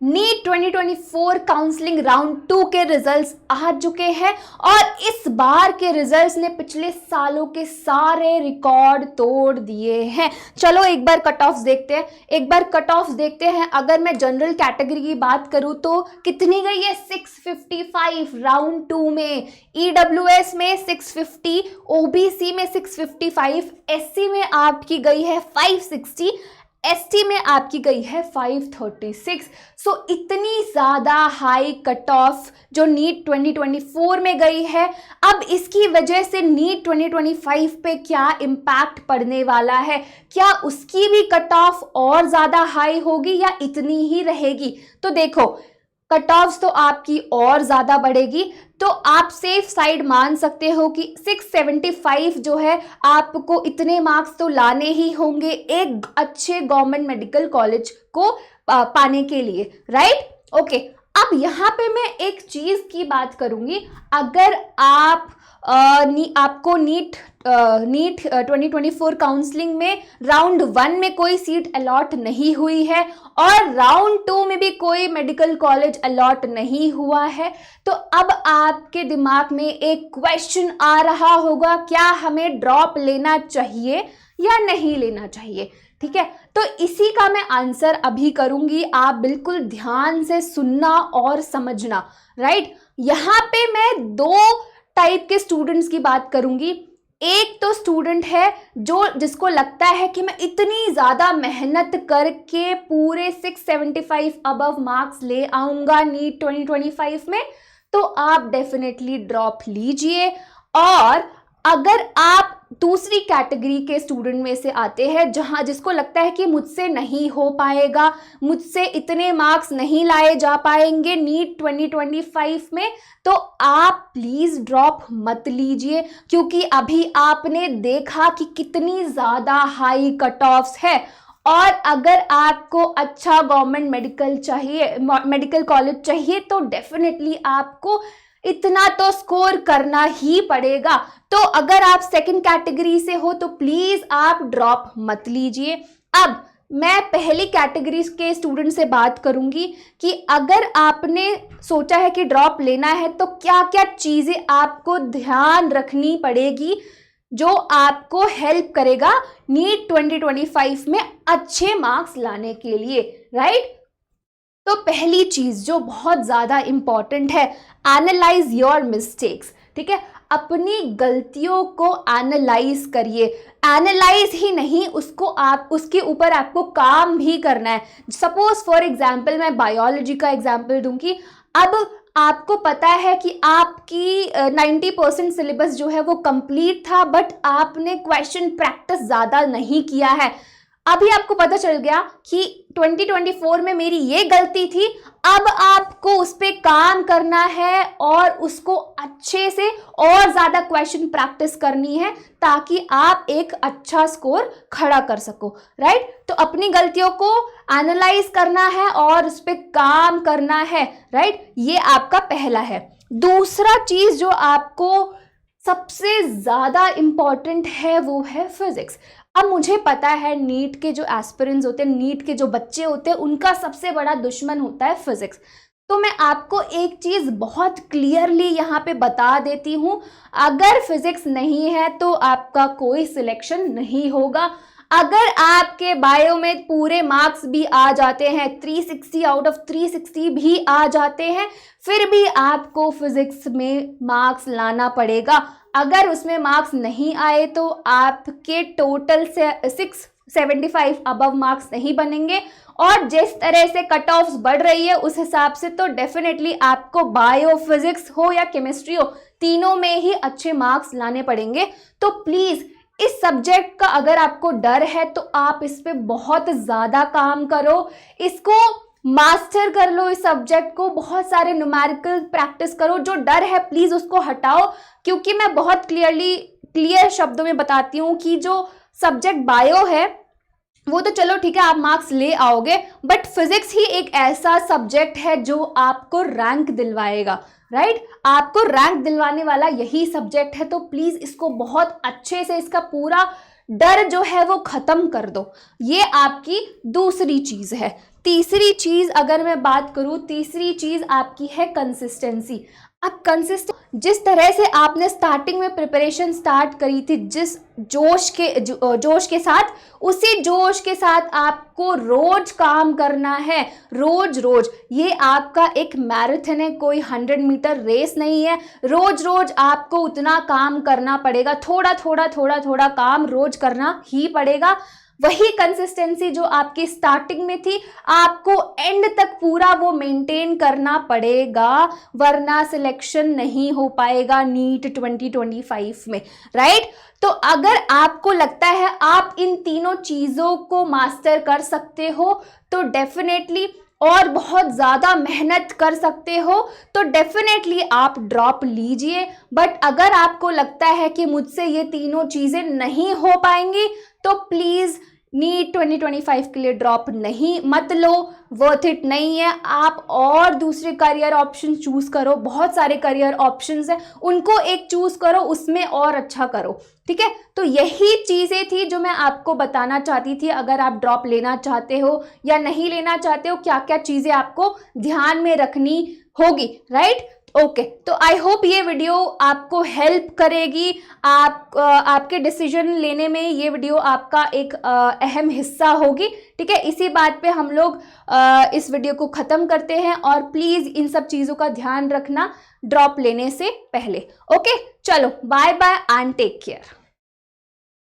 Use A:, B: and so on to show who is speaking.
A: NEET 2024 counselling round 2 के results आ चुके हैं और इस बार के रिजल्ट्स ने पिछले सालों के सारे रिकॉर्ड तोड़ दिए हैं। चलो एक बार कट ऑफ्स देखते हैं। अगर मैं जनरल कैटेगरी की बात करूं तो कितनी गई है? 655 राउंड 2 में, ईडब्ल्यूएस में 650, ओबीसी में 655, एससी में आपकी गई है 560, एसटी में आपकी गई है 536। सो इतनी ज़्यादा हाई कट ऑफ जो नीट 2024 में गई है, अब इसकी वजह से नीट 2025 पे क्या इम्पैक्ट पड़ने वाला है? क्या उसकी भी कट ऑफ और ज़्यादा हाई होगी या इतनी ही रहेगी? तो देखो, कट ऑफ्स तो आपकी और ज़्यादा बढ़ेगी, तो आप सेफ साइड मान सकते हो कि 675 जो है, आपको इतने मार्क्स तो लाने ही होंगे एक अच्छे गवर्नमेंट मेडिकल कॉलेज को पाने के लिए, राइट? ओके, अब यहाँ पे मैं एक चीज़ की बात करूँगी। अगर आपको नीट 2024 काउंसलिंग में राउंड 1 में कोई सीट अलॉट नहीं हुई है और राउंड 2 में भी कोई मेडिकल कॉलेज अलॉट नहीं हुआ है, तो अब आपके दिमाग में एक क्वेश्चन आ रहा होगा, क्या हमें ड्रॉप लेना चाहिए या नहीं लेना चाहिए? ठीक है, तो इसी का मैं आंसर अभी करूंगी। आप बिल्कुल ध्यान से सुनना और समझना, राइट? यहाँ पे मैं दो टाइप के स्टूडेंट्स की बात करूंगी। एक तो स्टूडेंट है जिसको लगता है कि मैं इतनी ज़्यादा मेहनत करके पूरे 675 अबव मार्क्स ले आऊँगा नीट 2025 में, तो आप डेफिनेटली ड्रॉप लीजिए। और अगर आप दूसरी कैटेगरी के स्टूडेंट में से आते हैं जिसको लगता है कि मुझसे नहीं हो पाएगा, मुझसे इतने मार्क्स नहीं लाए जा पाएंगे नीट 2025 में, तो आप प्लीज़ ड्रॉप मत लीजिए, क्योंकि अभी आपने देखा कि कितनी ज़्यादा हाई कट ऑफ्स है। और अगर आपको अच्छा गवर्नमेंट मेडिकल कॉलेज चाहिए, तो डेफिनेटली आपको इतना तो स्कोर करना ही पड़ेगा। तो अगर आप सेकंड कैटेगरी से हो तो प्लीज़ आप ड्रॉप मत लीजिए। अब मैं पहली कैटेगरी के स्टूडेंट से बात करूंगी कि अगर आपने सोचा है कि ड्रॉप लेना है, तो क्या क्या चीज़ें आपको ध्यान रखनी पड़ेगी जो आपको हेल्प करेगा नीट 2025 में अच्छे मार्क्स लाने के लिए, राइट? तो पहली चीज़ जो बहुत ज़्यादा इम्पॉर्टेंट है, एनालाइज योर मिस्टेक्स। ठीक है, अपनी गलतियों को एनालाइज करिए। एनालाइज ही नहीं, उसके ऊपर आपको काम भी करना है। सपोज फॉर एग्जाम्पल मैं बायोलॉजी का एग्जाम्पल दूंगी। अब आपको पता है कि आपकी 90% सिलेबस जो है वो कंप्लीट था, बट आपने क्वेश्चन प्रैक्टिस ज़्यादा नहीं किया है। अभी आपको पता चल गया कि 2024 में मेरी ये गलती थी, अब आपको उस पर काम करना है और उसको अच्छे से और ज़्यादा क्वेश्चन प्रैक्टिस करनी है, ताकि आप एक अच्छा स्कोर खड़ा कर सको, राइट? तो अपनी गलतियों को एनालाइज करना है और उस पर काम करना है, राइट? ये आपका पहला है। दूसरा चीज़ जो आपको सबसे ज़्यादा इम्पॉर्टेंट है वो है फिजिक्स। अब मुझे पता है नीट के जो एस्पिरेंट्स होते हैं, नीट के जो बच्चे होते हैं, उनका सबसे बड़ा दुश्मन होता है फिजिक्स। तो मैं आपको एक चीज़ बहुत क्लियरली यहाँ पे बता देती हूँ, अगर फिजिक्स नहीं है तो आपका कोई सिलेक्शन नहीं होगा। अगर आपके बायो में पूरे मार्क्स भी आ जाते हैं, 360 आउट ऑफ 360 भी आ जाते हैं, फिर भी आपको फिजिक्स में मार्क्स लाना पड़ेगा। अगर उसमें मार्क्स नहीं आए तो आपके टोटल से 675 अबव मार्क्स नहीं बनेंगे। और जिस तरह से कट ऑफ्स बढ़ रही है उस हिसाब से तो डेफिनेटली आपको बायो, फिजिक्स हो या केमिस्ट्री हो, तीनों में ही अच्छे मार्क्स लाने पड़ेंगे। तो प्लीज़ इस सब्जेक्ट का अगर आपको डर है तो आप इस पे बहुत ज़्यादा काम करो, इसको मास्टर कर लो, इस सब्जेक्ट को बहुत सारे न्यूमेरिकल प्रैक्टिस करो। जो डर है प्लीज़ उसको हटाओ, क्योंकि मैं बहुत क्लियर शब्दों में बताती हूँ कि जो सब्जेक्ट बायो है वो तो चलो ठीक है, आप मार्क्स ले आओगे, बट फिजिक्स ही एक ऐसा सब्जेक्ट है जो आपको रैंक दिलवाएगा, राइट? आपको रैंक दिलवाने वाला यही सब्जेक्ट है। तो प्लीज़ इसको बहुत अच्छे से, इसका पूरा डर जो है वो ख़त्म कर दो। ये आपकी दूसरी चीज़ है। तीसरी चीज अगर मैं बात करूं, तीसरी चीज आपकी है कंसिस्टेंसी। अब जिस तरह से आपने स्टार्टिंग में प्रिपरेशन स्टार्ट करी थी, जिस जोश के साथ, उसी जोश के साथ आपको रोज काम करना है, रोज रोज। ये आपका एक मैराथन है, कोई 100 मीटर रेस नहीं है। रोज रोज आपको उतना काम करना पड़ेगा, थोड़ा थोड़ा काम रोज करना ही पड़ेगा। वही कंसिस्टेंसी जो आपकी स्टार्टिंग में थी, आपको एंड तक पूरा वो मेंटेन करना पड़ेगा, वरना सिलेक्शन नहीं हो पाएगा नीट 2025 में, राइट। तो अगर आपको लगता है आप इन तीनों चीजों को मास्टर कर सकते हो तो डेफिनेटली, और बहुत ज़्यादा मेहनत कर सकते हो तो डेफिनेटली आप ड्रॉप लीजिए। बट अगर आपको लगता है कि मुझसे ये तीनों चीज़ें नहीं हो पाएंगी तो प्लीज़ नीट 2025 के लिए ड्रॉप नहीं मत लो, वर्थ इट नहीं है। आप और दूसरे करियर ऑप्शन चूज करो, बहुत सारे करियर ऑप्शंस हैं, उनको एक चूज करो, उसमें और अच्छा करो, ठीक है। तो यही चीजें थी जो मैं आपको बताना चाहती थी। अगर आप ड्रॉप लेना चाहते हो या नहीं लेना चाहते हो, क्या क्या चीजें आपको ध्यान में रखनी होगी, राइट। ओके, तो आई होप ये वीडियो आपको हेल्प करेगी, आपके डिसीजन लेने में ये वीडियो आपका एक अहम हिस्सा होगी, ठीक है। इसी बात पे हम लोग इस वीडियो को ख़त्म करते हैं, और प्लीज़ इन सब चीज़ों का ध्यान रखना ड्रॉप लेने से पहले। ओके, चलो bye bye and take care.